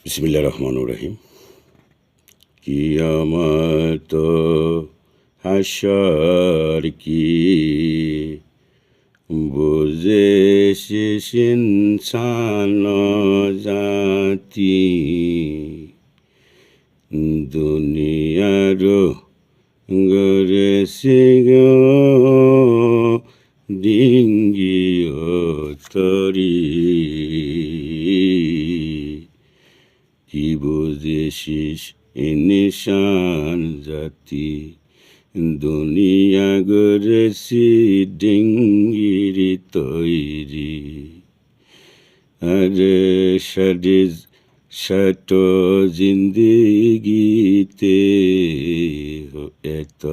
বিসমিল্লাহির রহমানির রহিম। কিয়ামত হাসর কি বুঝে শেষ ইনসান জাতি, দুনিয়ার গড়েছে গো ডিঙ্গি ও তরি, কি বুঝেছিস নিশান জাতি, দুনিয়া গড়েছি ডিঙ্গির তৈরি। আরে সাডিজ শত জিন্দিগিতে এত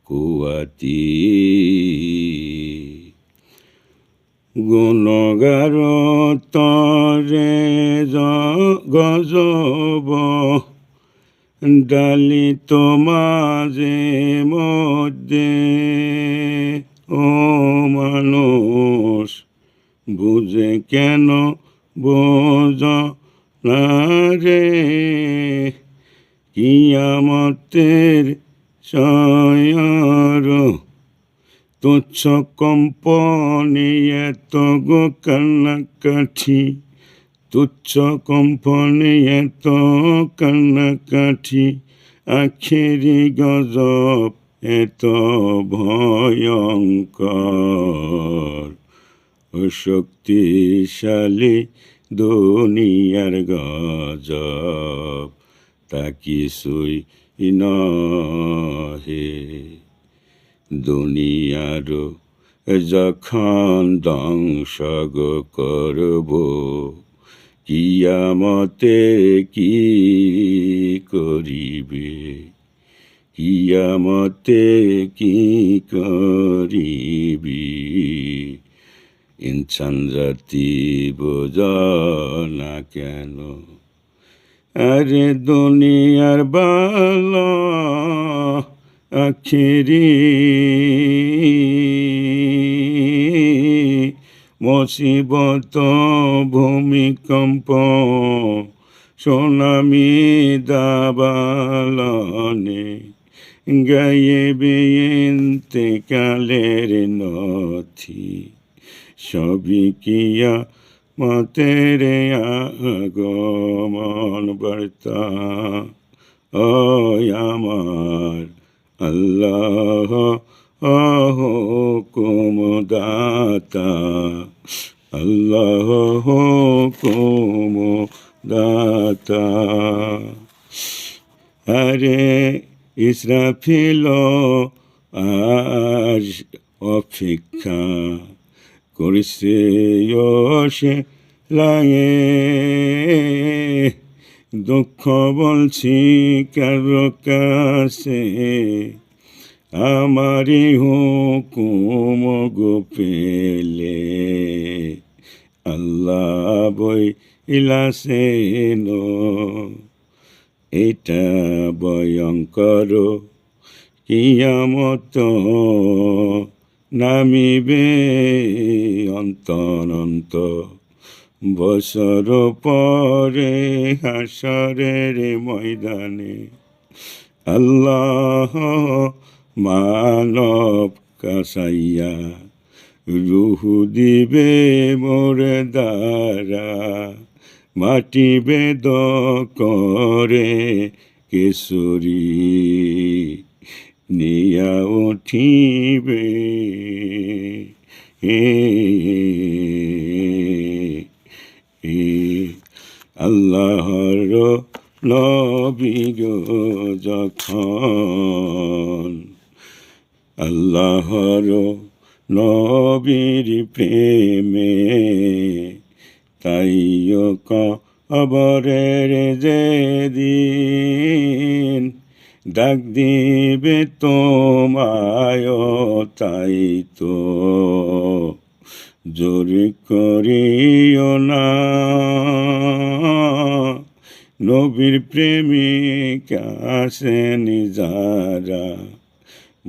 কুয়াতি, গুণগার তরে গজব ডালি তো মাঝে মধ্যে, ও মানুষ বুঝে কেন বোঝ না রে, কিয়ামতের ছয়র তুচ্ছ কম্পনে এত গো কান্নাকাঠি, তুচ্ছ কম্পনে এত কান্নাকাঠি, আখেরি গজব এত ভয়ঙ্কর, শক্তিশালী দুনিয়ার গজব তা কিছুই নহে। দুনিয়ার যখন ধ্বংস গো করব, কিয়ামতে কি করিবে, কিয়ামতে কি করিবি, ইনসান জাতি বোঝ না কেন। আরে দুনিয়ার বালা আখেরি মুসিবত ভূমিকম্প সুনামি দাবালনে, গায়েবে ইন্তেকালের নথি, সবই কিয়ামতের আগমন বার্তা। ও আমার আল্লাহ হুকুম দাতা, আল্লাহ হুকুম দাতা। আরে ইসরাফিল আজ অপেক্ষা করিছে সে লাগে, দুঃখ বলছি কারো কাছে, আমারি হুকুম গো পেলে, আল্লাহ বই ইলাসেন, এটা ভয়ঙ্কর কিয়ামত নামিবে অন্তরন্ত, বছর পরে হাসরের ময়দানে, আল্লাহ মানব কাসাইয়া রুহু দিবে মোরে দ্বারা, মাটি বেদ করে কেশরী নিয়া উঠিবে, আল্লাহর নবী গো যখন, আল্লাহর নবীর প্রেমে, তাইও কবরের যেদিন ডাক দিবে তোমায়, তাই তো জোর করিও না, নবীর প্রেমিক আসেন যারা,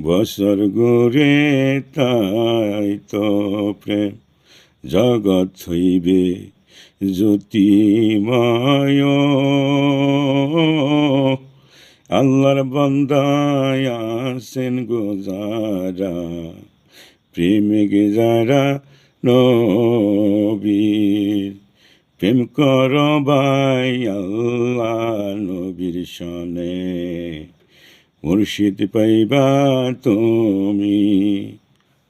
বছর ঘুরে তাই তো প্রেম জগৎ হইবে জ্যোতিময় আল্লাহর বান্দায় আছেন গো যারা, প্রেমিক যারা নবীর, প্রেম কর ভাই আল্লাহ নবীর সনে, মুর্শিদ পাইবা তুমি।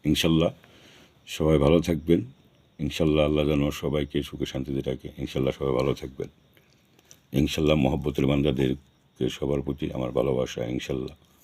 ইনশাল্লাহ সবাই ভালো থাকবেন। ইনশাল্লাহ আল্লাহ যেন সবাইকে সুখে শান্তিতে রাখে। ইনশাল্লাহ সবাই ভালো থাকবেন। ইনশাল্লাহ মহব্বতের বান্দাদেরকে সবার প্রতি আমার ভালোবাসা। ইনশাল্লাহ।